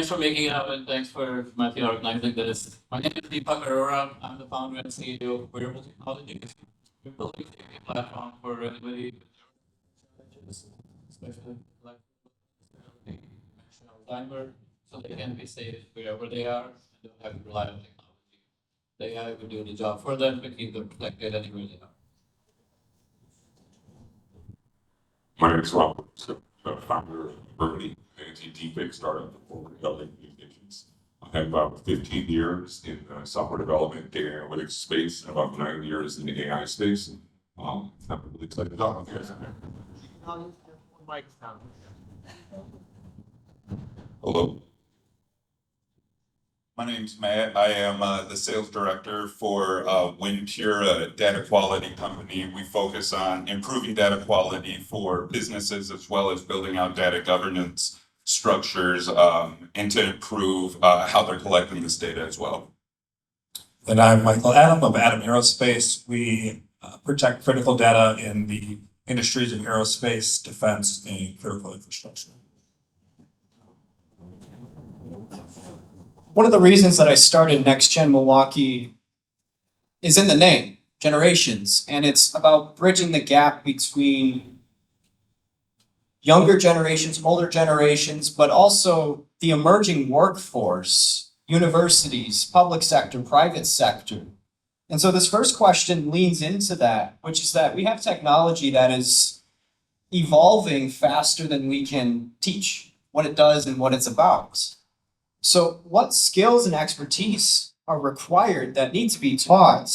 Thanks for making it happen. Thanks for Matthew organizing this. My name is Deepak Arora. I'm the founder and CEO of Wearable Technologies. We're building a platform for anybody with challenges, especially like Alzheimer, so they can be safe wherever they are and don't have to rely on technology. The AI will do the job for them and keep them protected anywhere they are. My name is Robert, founder of Berkeley, anti-deepfake startup for telecommunications. I have about 15 years in software development, data analytics space, and about 9 years in the AI space. I'm really excited to talk with you guys. Hello. My name's Matt. I am the sales director for WinPure, a data quality company. We focus on improving data quality for businesses as well as building out data governance structures and to improve how they're collecting this data as well. And I'm Michael Adam of Adam Aerospace. We protect critical data in the industries of aerospace, defense, and critical infrastructure. One of the reasons that I started Gen Milwaukee is in the name, generations, and it's about bridging the gap between younger generations, older generations, but also the emerging workforce, universities, public sector, private sector. And so this first question leans into that, which is that we have technology that is evolving faster than we can teach what it does and what it's about. So what skills and expertise are required that need to be taught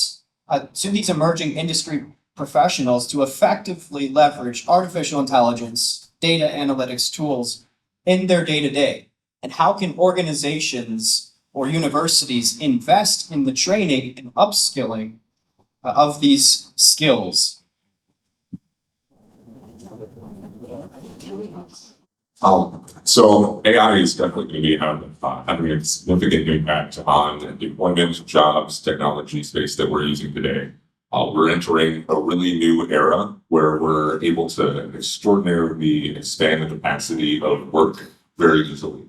to these emerging industry professionals to effectively leverage artificial intelligence, data analytics tools in their day-to-day? And how can organizations or universities invest in the training and upskilling of these skills? So AI is definitely going to be having a significant impact on the employment, jobs, technology space that we're using today. We're entering a really new era where we're able to extraordinarily expand the capacity of work very easily.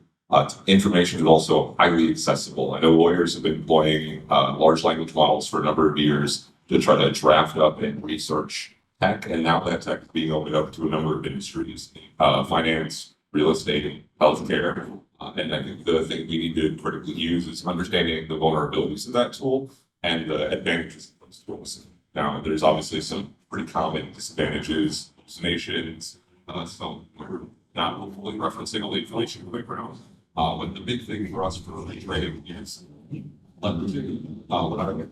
Information is also highly accessible. I know lawyers have been employing large language models for a number of years to try to draft up and research tech, and now that tech is being opened up to a number of industries, finance, real estate, healthcare. And I think the thing we need to critically use is understanding the vulnerabilities of that tool and the advantages of those tools. Now, there's obviously some pretty common disadvantages, hallucinations, so we're not hopefully referencing all the information quick round. But the big thing for us for retraining is leveraging what I would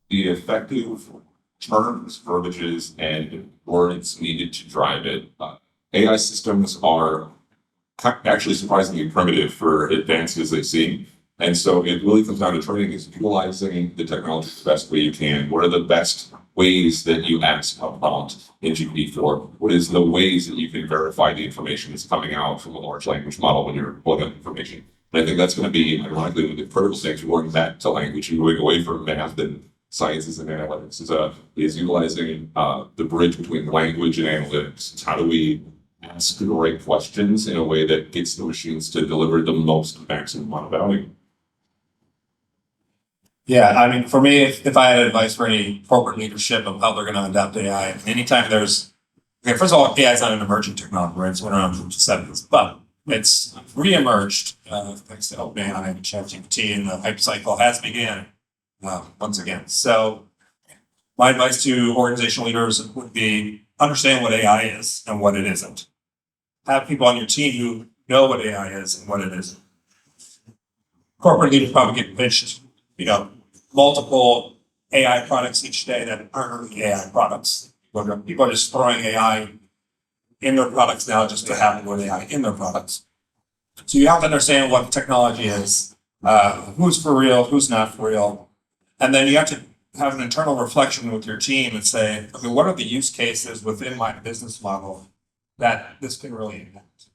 the effective terms, verbiages, and words needed to drive it. AI systems are actually surprisingly primitive for advanced as they seem. And so it really comes down to training is utilizing the technology the best way you can. What are the best ways that you ask a prompt in GPT-4? What is the ways that you can verify the information that's coming out from a large language model when you're pulling up information? And I think that's going to be ironically one of the critical things we're going back to language and moving away from math and sciences and analytics is utilizing the bridge between language and analytics. It's how do we ask the right questions in a way that gets the machines to deliver the most maximum amount of value? Yeah, I mean, for me, if I had advice for any corporate leadership of how they're going to adopt AI, anytime there's, okay, first of all, AI is not an emerging technology, right? It's been around from the 70s, but it's re-emerged thanks to OpenAI and ChatGPT, and the hype cycle has begun once again. So my advice to organizational leaders would be understand what AI is and what it isn't. Have people on your team who know what AI is and what it isn't. Corporate leaders probably get pitched, multiple AI products each day that aren't really AI products. People are just throwing AI in their products now just to have more AI in their products. So you have to understand what the technology is, who's for real, who's not for real. And then you have to have an internal reflection with your team and say, okay, what are the use cases within my business model that this can really impact?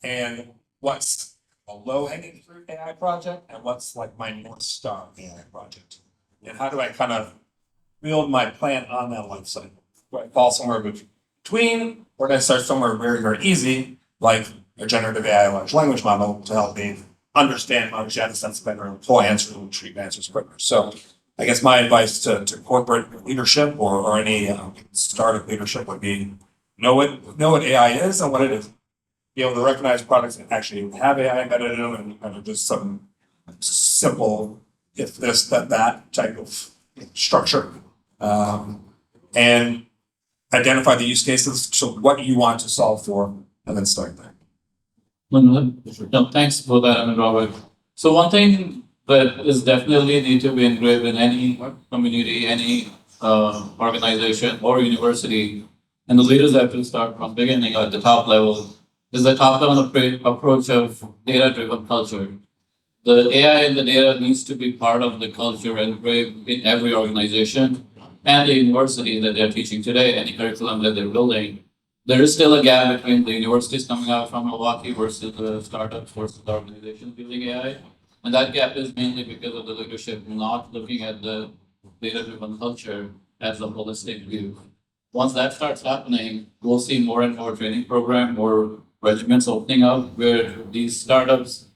And what's a low-hanging fruit AI project and what's like my North Star AI project? And how do I kind of build my plan on that life cycle? Do I fall somewhere between, or did I start somewhere very, very easy, like a generative AI large language model to help me understand how to data sets better, employ answers, and retrieve answers quicker. So I guess my advice to corporate leadership or any startup leadership would be know what AI is and what it is. Be able to recognize products that actually have AI embedded in them and kind of just some simple if this, that type of structure. And identify the use cases, so what you want to solve for, and then start there. No, thanks for that, Robert. So one thing that is definitely need to be engraved in any community, any organization or university, and the leaders have to start from beginning at the top level, is the top-down approach of data-driven culture. The AI and the data needs to be part of the culture engraved in every organization and the university that they're teaching today, any curriculum that they're building. There is still a gap between the universities coming out from Milwaukee versus the startups versus the organizations building AI. And that gap is mainly because of the leadership not looking at the data-driven culture as a holistic view. Once that starts happening, we'll see more and more training program, more regiments opening up where these startups,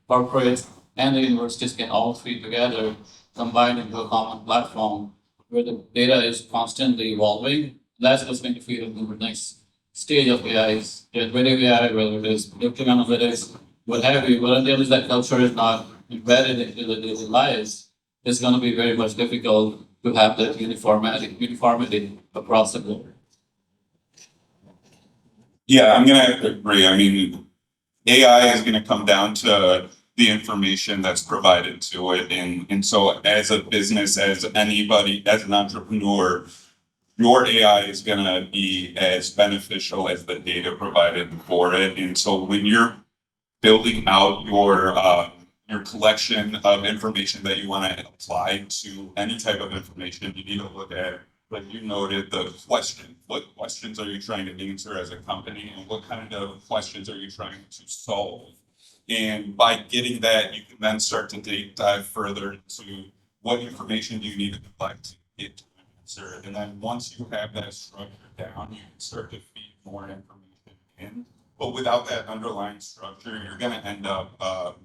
corporates, and the universities can all three together combine into a common platform where the data is constantly evolving. That's what's going to feed into the next stage of AI's generative AI, whether it is predictive analytics, what have you. But until that culture is not embedded into the daily lives, it's going to be very much difficult to have that uniformity across the board. Yeah, I'm gonna have to agree. I mean, AI is gonna come down to the information that's provided to it. And so as a business, as anybody, as an entrepreneur, your AI is gonna be as beneficial as the data provided for it. And so when you're building out your collection of information that you want to apply to any type of information, you need to look at, like you noted, the question. What questions are you trying to answer as a company, and what kind of questions are you trying to solve? And by getting that, you can then start to dive further into what information do you need to collect to get to an answer. And then once you have that structure down, you can start to feed more information in. But without that underlying structure, you're going to end up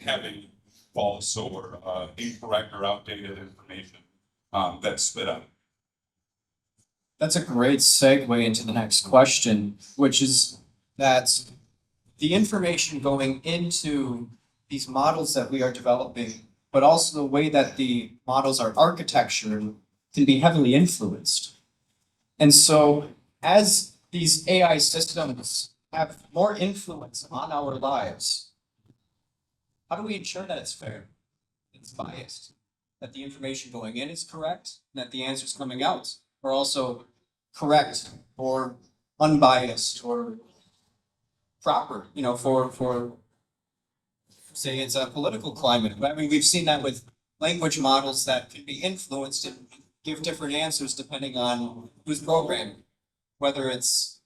having false or incorrect or outdated information that's spit out. That's a great segue into the next question, which is that the information going into these models that we are developing, but also the way that the models are architectured can be heavily influenced. And so as these AI systems have more influence on our lives, how do we ensure that it's fair, it's biased, that the information going in is correct, and that the answers coming out are also correct or unbiased or proper, for say it's a political climate. I mean, we've seen that with language models that can be influenced and give different answers depending on who's programming, whether it's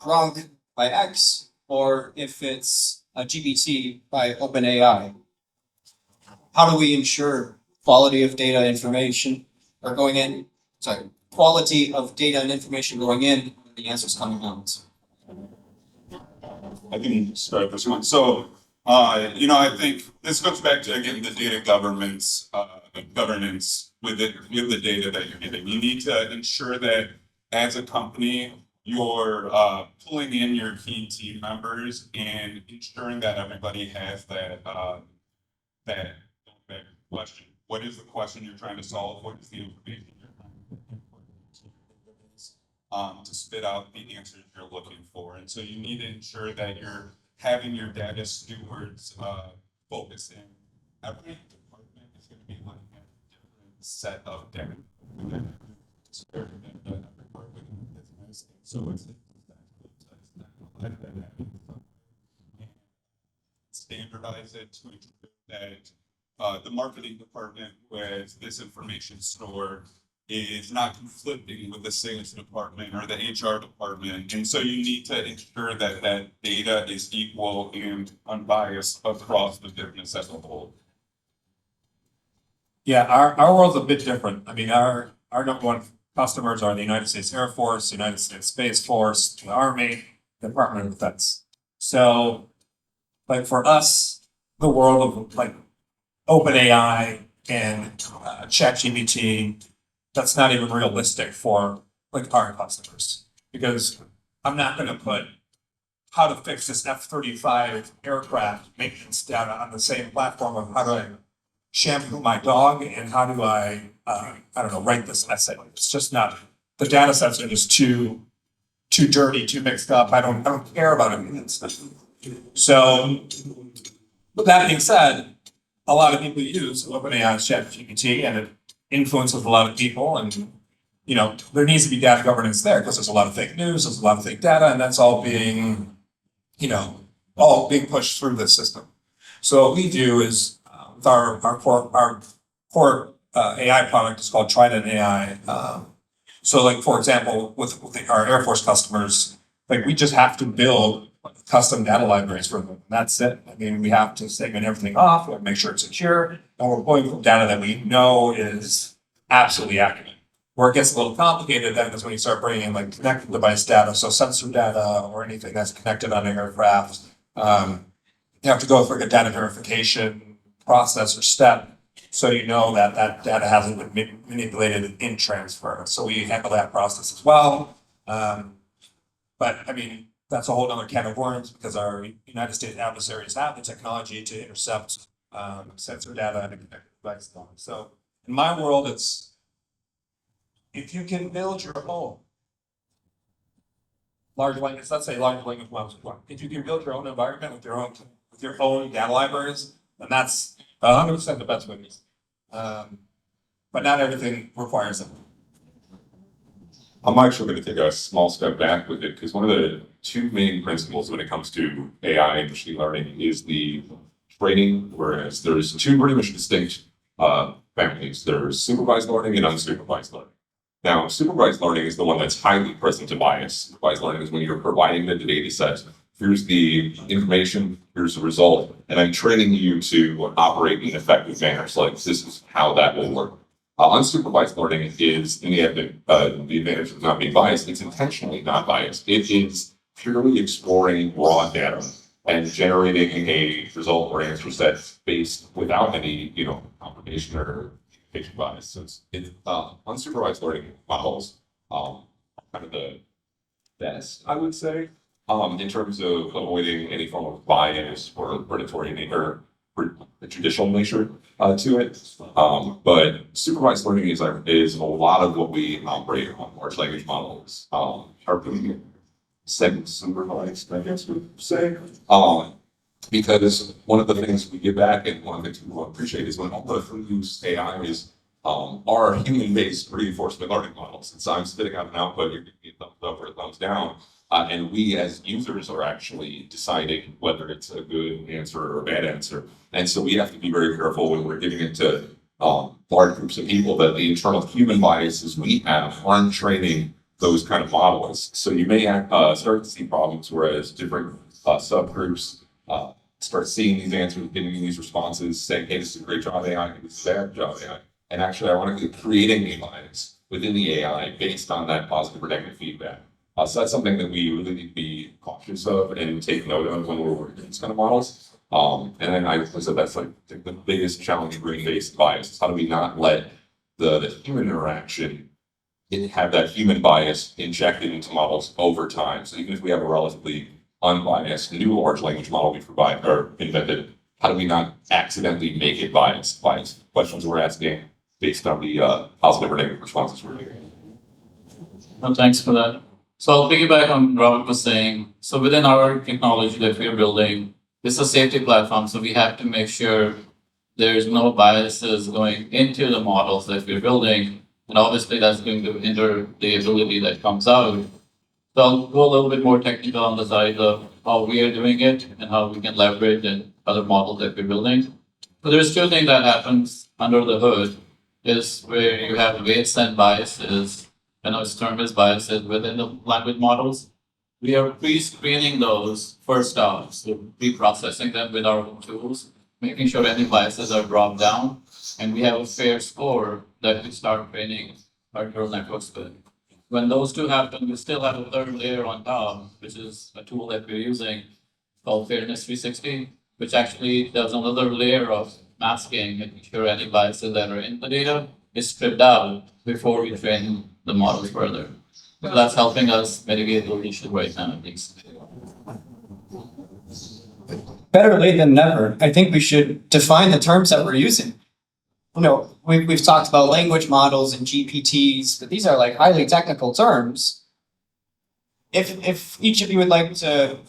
Gronk by X or if it's a GBT by OpenAI. How do we ensure quality of data information or going in? Sorry, quality of data and information going in, and the answers coming out. I can start this one. So, I think this goes back to, again, the data governance with the data that you're getting. You need to ensure that as a company, you're pulling in your key team members and ensuring that everybody has that question. What is the question you're trying to solve? What is the information you're trying to spit out the answers you're looking for? And so you need to ensure that you're having your data stewards focus in. Every department is going to be looking at a different set of data. So it's standardize it to ensure that the marketing department with this information stored is not conflicting with the sales department or the HR department. And so you need to ensure that that data is equal and unbiased across the business as a whole. Yeah, our world's a bit different. I mean, our number one customers are the United States Air Force, the United States Space Force, the Army, the Department of Defense. So, like for us, the world of like OpenAI and ChatGPT, that's not even realistic for like our customers, because I'm not going to put how to fix this F-35 aircraft maintenance data on the same platform of how do I shampoo my dog and how do I don't know, write this essay. It's just not, the data sets are just too dirty, too mixed up. I don't care about any of that stuff. So, with that being said, a lot of people use OpenAI's ChatGPT and it influences a lot of people, and you know, there needs to be data governance there because there's a lot of fake news, there's a lot of fake data, and that's all being, you know, all being pushed through the system. So what we do is with our core AI product is called Trident AI. So like, for example, with our Air Force customers, like we just have to build custom data libraries for them. That's it. I mean, we have to segment everything off, we have to make sure it's secure, and we're going from data that we know is absolutely accurate. Where it gets a little complicated then is when you start bringing in like connected device data, so sensor data or anything that's connected on an aircraft. You have to go through a data verification process or step, so you know that that data hasn't been manipulated in transfer. So we handle that process as well. But I mean, that's a whole other can of worms because our United States adversaries have the technology to intercept sensor data and connected device data. So in my world, it's if you can build your own large language, let's say large language models, if you can build your own environment with your own data libraries, then that's 100% the best way to use it. But not everything requires it. I'm actually going to take a small step back with it because one of the two main principles when it comes to AI and machine learning is the training, whereas there's two pretty much distinct families. There's supervised learning and unsupervised learning. Now, supervised learning is the one that's highly present to bias. Supervised learning is when you're providing the data set. Here's the information, here's the result, and I'm training you to operate in an effective manner. So like, this is how that will work. Unsupervised learning is, in the advantage of not being biased, it's intentionally not biased. It is purely exploring raw data and generating a result or answer set based without any, complication or patient bias. So it's unsupervised learning models, kind of the best, I would say, in terms of avoiding any form of bias or predatory nature, traditional nature to it. But supervised learning is a lot of what we operate on large language models. Are pretty supervised, I guess we would say. Because one of the things we give back and one of the things we appreciate is when all the use AI is are human-based reinforcement learning models. And so I'm spitting out an output, you're giving me a thumbs up or a thumbs down. And we as users are actually deciding whether it's a good answer or a bad answer. And so we have to be very careful when we're giving it to large groups of people that the internal human biases we have aren't training those kind of models. So you may start to see problems whereas different subgroups start seeing these answers, giving these responses, saying, hey, this is a great job AI, this is a bad job AI. And actually ironically creating a bias within the AI based on that positive or negative feedback. So that's something that we really need to be cautious of and take note of when we're working these kind of models. And then I said that's like the biggest challenge in based bias is how do we not let the human interaction have that human bias injected into models over time. So even if we have a relatively unbiased new large language model we provide or invented, how do we not accidentally make it biased? Questions we're asking based on the positive or negative responses we're getting. Well, thanks for that. So I'll piggyback on what Robert was saying. So within our technology that we are building, it's a safety platform. So we have to make sure there's no biases going into the models that we're building. And obviously that's going to hinder the ability that comes out. So I'll go a little bit more technical on the side of how we are doing it and how we can leverage in other models that we're building. So there's two things that happens under the hood is where you have weights and biases. I know its term is biases within the language models. We are pre-screening those first off, so pre-processing them with our own tools, making sure any biases are dropped down, and we have a fair score that we start training our neural networks with. When those two happen, we still have a third layer on top, which is a tool that we're using called Fairness 360, which actually does another layer of masking, making sure any biases that are in the data is stripped out before we train the models further. So that's helping us mitigate those issues right now, at least. Better late than never. I think we should define the terms that we're using. You know, we've talked about language models and GPTs, but these are like highly technical terms. If each of you would like to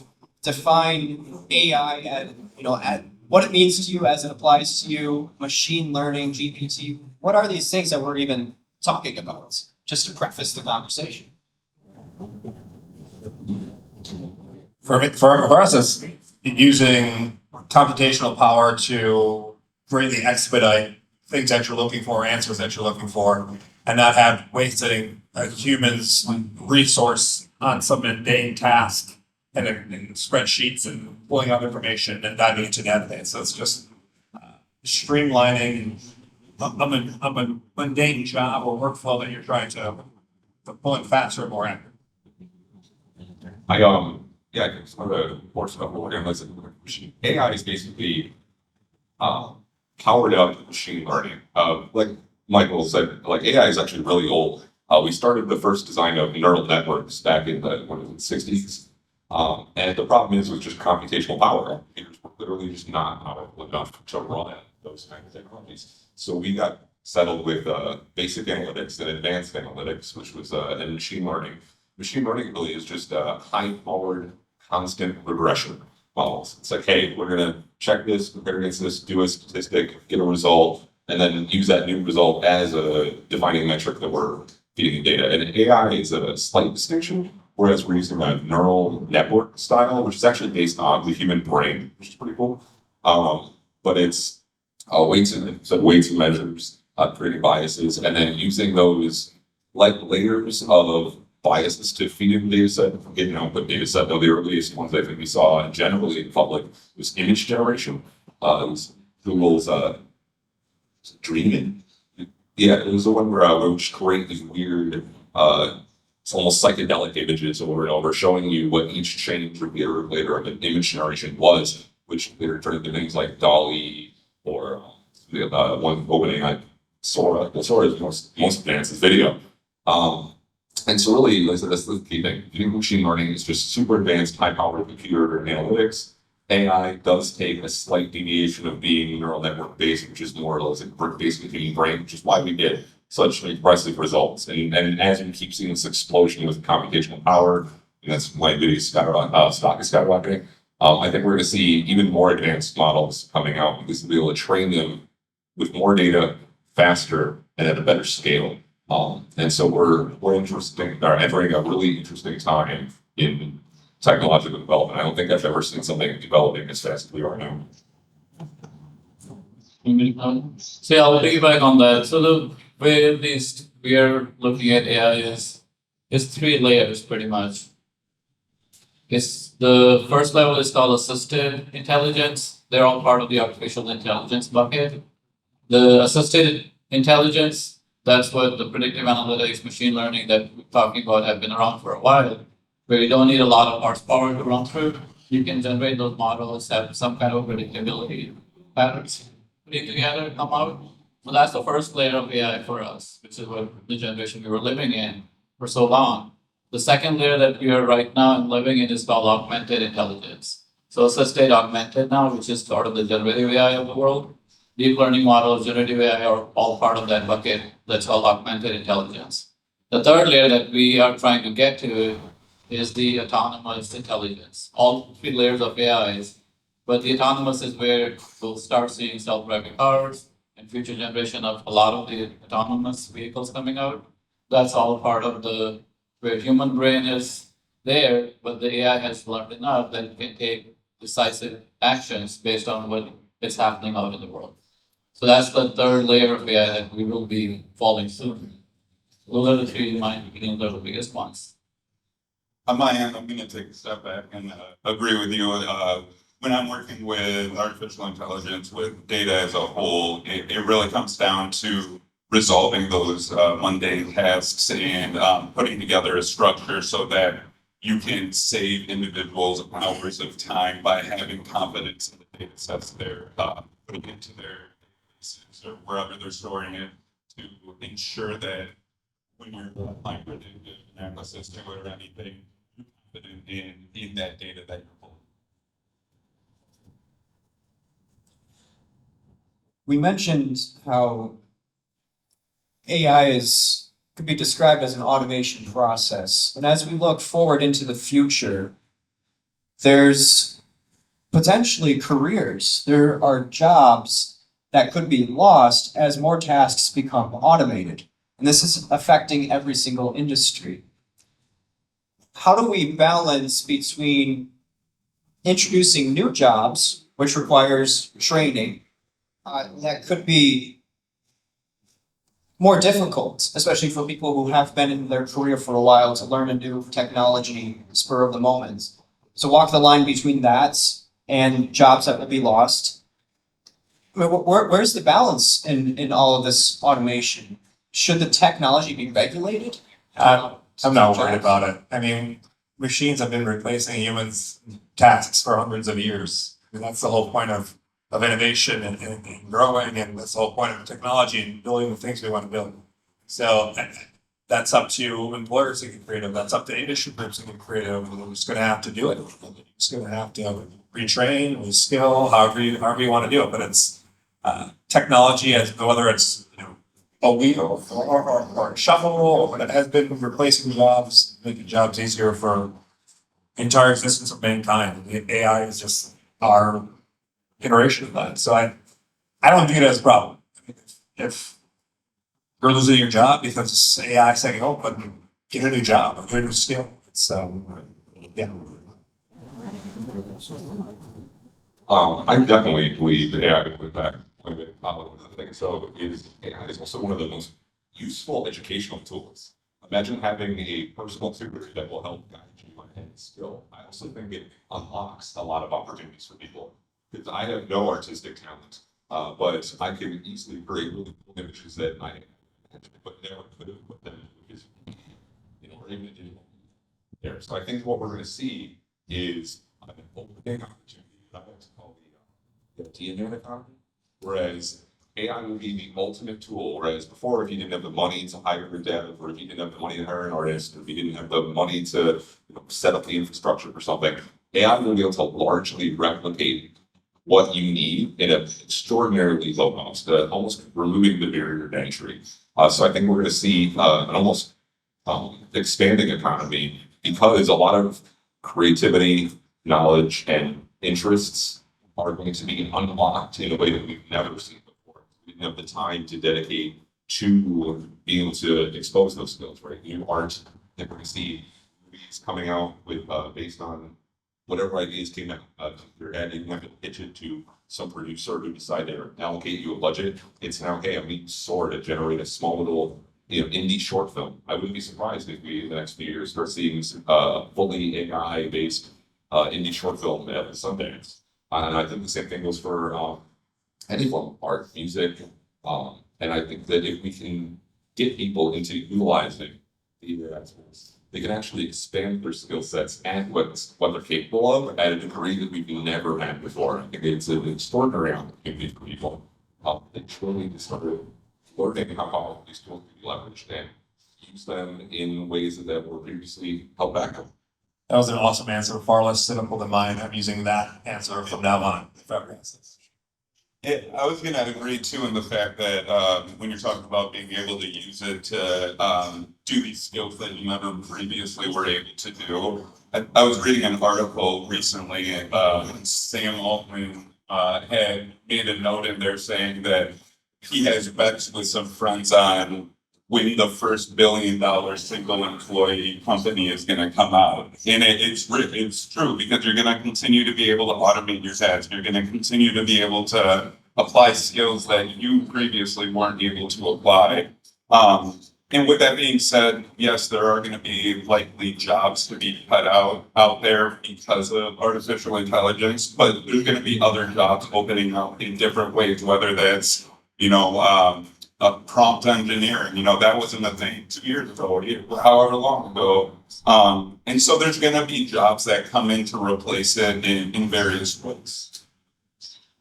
define AI at what it means to you as it applies to you, machine learning, GPT, what are these things that we're even talking about? Just to preface the conversation. For us, it's using computational power to greatly expedite things that you're looking for, answers that you're looking for, and not have wasting a human's resource on some mundane task and spreadsheets and pulling out information and diving into database. So it's just streamlining a mundane job or workflow that you're trying to pull it faster and more accurate. I think some of the more stuff we're working on is AI is basically powered up machine learning. Like Michael said, like AI is actually really old. We started the first design of neural networks back in the 60s. And the problem is with just computational power. Computers were literally just not powerful enough to run those kinds of technologies. So we got settled with basic analytics and advanced analytics, which was and machine learning. Machine learning really is just high-powered, constant regression models. It's like, hey, we're going to check this, compare against this, do a statistic, get a result, and then use that new result as a defining metric that we're feeding data. And AI is a slight distinction, whereas we're using a neural network style, which is actually based on the human brain, which is pretty cool. But it's weights and measures, creating biases, and then using those like layers of biases to feed in the data set, get an output data set. Though the earliest ones I think we saw generally in public was image generation. It was Google's Dreaming. Yeah, it was the one where we would just create these weird, it's almost psychedelic images over and over, showing you what each change or later of an image generation was, which later turned into things like DALL-E or the one OpenAI, Sora. Well, Sora is most advanced is video. And so really, that's the key thing. Doing machine learning is just super advanced, high-powered computer analytics. AI does take a slight deviation of being neural network based, which is more or less based in the human brain, which is why we get such impressive results. And as we keep seeing this explosion with computational power, and that's why NVIDIA's stock is skyrocketing, I think we're going to see even more advanced models coming out because we'll be able to train them with more data faster and at a better scale. And so we're entering a really interesting time in technological development. I don't think I've ever seen something developing as fast as we are now. So yeah, I'll piggyback on that. So the way at least we are looking at AI is three layers pretty much. The first level is called assisted intelligence. They're all part of the artificial intelligence bucket. The assisted intelligence, that's what the predictive analytics, machine learning that we're talking about have been around for a while, where you don't need a lot of horsepower to run through. You can generate those models, have some kind of predictability patterns putting together, come out. So that's the first layer of AI for us, which is what the generation we were living in for so long. The second layer that we are right now and living in is called augmented intelligence. So assisted augmented now, which is sort of the generative AI of the world. Deep learning models, generative AI are all part of that bucket that's called augmented intelligence. The third layer that we are trying to get to is the autonomous intelligence. All three layers of AIs, but the autonomous is where we'll start seeing self-driving cars and future generation of a lot of the autonomous vehicles coming out. That's all part of where human brain is there, but the AI has learned enough that it can take decisive actions based on what is happening out in the world. So that's the third layer of AI that we will be falling soon. Those are the three in my opinion, they're the biggest ones. On my end, I'm going to take a step back and agree with you. When I'm working with artificial intelligence, with data as a whole, it really comes down to resolving those mundane tasks and putting together a structure so that you can save individuals hours of time by having confidence in the data sets they're putting into their databases or wherever they're storing it to ensure that when you're applying predictive analysis to it or anything, you're confident in that data that you're pulling. We mentioned how AI could be described as an automation process. And as we look forward into the future, there's potentially careers. There are jobs that could be lost as more tasks become automated. And this is affecting every single industry. How do we balance between introducing new jobs, which requires training, that could be more difficult, especially for people who have been in their career for a while, to learn a new technology spur of the moment. So walk the line between that and jobs that will be lost. I mean, where's the balance in all of this automation? Should the technology be regulated? I'm not worried about it. I mean, machines have been replacing humans' tasks for hundreds of years. I mean, that's the whole point of innovation and growing, and that's the whole point of technology and building the things we want to build. So that's up to employers to get creative. That's up to industry groups to get creative. We're just going to have to do it. We're just going to have to retrain, reskill, however you want to do it. But it's technology, as whether it's a wheel or a shovel, that has been replacing jobs, making jobs easier for the entire existence of mankind. The AI is just our iteration of that. So I don't view it as a problem. I mean, if you're losing your job because it's AI saying, "Oh, but get a new job, get a new skill," it's yeah. I definitely believe that AI will back quite a bit. One of the things though is AI is also one of the most useful educational tools. Imagine having a personal tutor that will help guide you on any skill. I also think it unlocks a lot of opportunities for people. Because I have no artistic talent, but I can easily create really cool images that I but never could have put them into or even a digital there. So I think what we're going to see is an opening opportunity that I like to call the DNA economy. Whereas AI will be the ultimate tool. Whereas before, if you didn't have the money to hire a dev, or if you didn't have the money to hire an artist, or if you didn't have the money to set up the infrastructure for something, AI will be able to largely replicate what you need in an extraordinarily low cost, almost removing the barrier to entry. So I think we're going to see an almost expanding economy because a lot of creativity, knowledge, and interests are going to be unlocked in a way that we've never seen before. We didn't have the time to dedicate to being able to expose those skills, right? New art, and we're going to see movies coming out with based on whatever ideas came out your head, you have to pitch it to some producer who decide to allocate you a budget. It's now, hey, I'm being soared to generate a small little, indie short film. I wouldn't be surprised if we, in the next few years, start seeing fully AI-based indie short film at Sundance. And I think the same thing goes for any form of art, music. And I think that if we can get people into utilizing the tools, they can actually expand their skill sets and what they're capable of at a degree that we've never had before. I think it's an extraordinary opportunity for people. They truly started learning how powerful these tools can be leveraged and use them in ways that were previously held back. That was an awesome answer, far less cynical than mine. I'm using that answer from now on. If that makes sense. I was going to agree too in the fact that when you're talking about being able to use it to do these skills that you never previously were able to do. I was reading an article recently, Sam Altman had made a note in there saying that he has bets with some friends on when the first $1 billion single employee company is going to come out. And it's true because you're going to continue to be able to automate your tasks. You're going to continue to be able to apply skills that you previously weren't able to apply. And with that being said, yes, there are going to be likely jobs to be cut out there because of artificial intelligence, but there's going to be other jobs opening up in different ways, whether that's, prompt engineering, that wasn't a thing 2 years ago, however long ago. And so there's gonna be jobs that come in to replace it in various ways.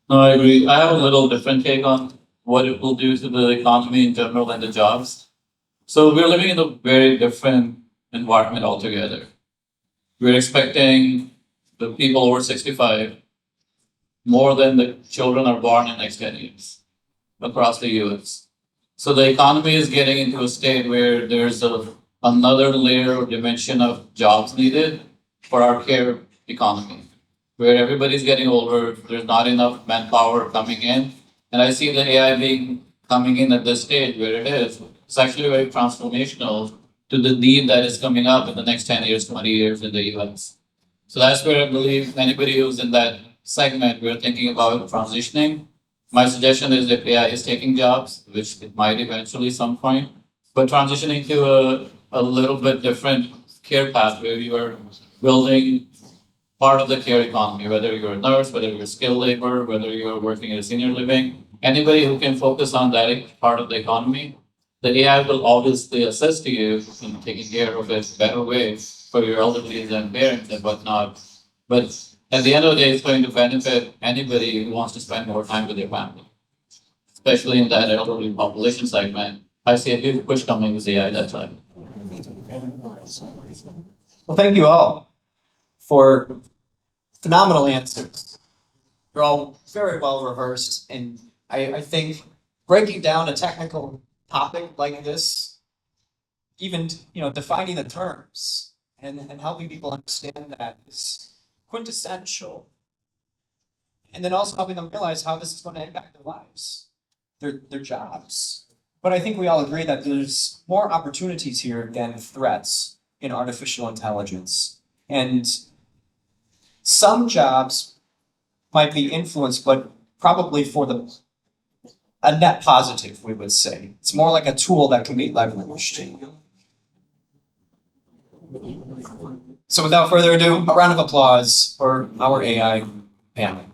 No, I agree. I have a little different take on what it will do to the economy in general and the jobs. So we're living in a very different environment altogether. We're expecting the people over 65 more than the children are born in the next 10 years across the US. So the economy is getting into a state where there's another layer or dimension of jobs needed for our care economy, where everybody's getting older, there's not enough manpower coming in. And I see the AI coming in at this stage where it is. It's actually very transformational to the need that is coming up in the next 10 years, 20 years in the US. So that's where I believe anybody who's in that segment, we're thinking about transitioning. My suggestion is if AI is taking jobs, which it might eventually some point, but transitioning to a little bit different care path where you are building part of the care economy, whether you're a nurse, whether you're skilled labor, whether you're working in a senior living, anybody who can focus on that part of the economy, the AI will obviously assist you in taking care of it better way for your elderly and parents and whatnot. But at the end of the day, it's going to benefit anybody who wants to spend more time with their family, especially in that elderly population segment. I see a huge push coming with AI that time. Well, thank you all for phenomenal answers. You're all very well rehearsed, and I think breaking down a technical topic like this, even defining the terms and helping people understand that is quintessential. And then also helping them realize how this is going to impact their lives, their jobs. But I think we all agree that there's more opportunities here than threats in artificial intelligence. And some jobs might be influenced, but probably for a net positive, we would say. It's more like a tool that can be leveraged. So without further ado, a round of applause for our AI panel.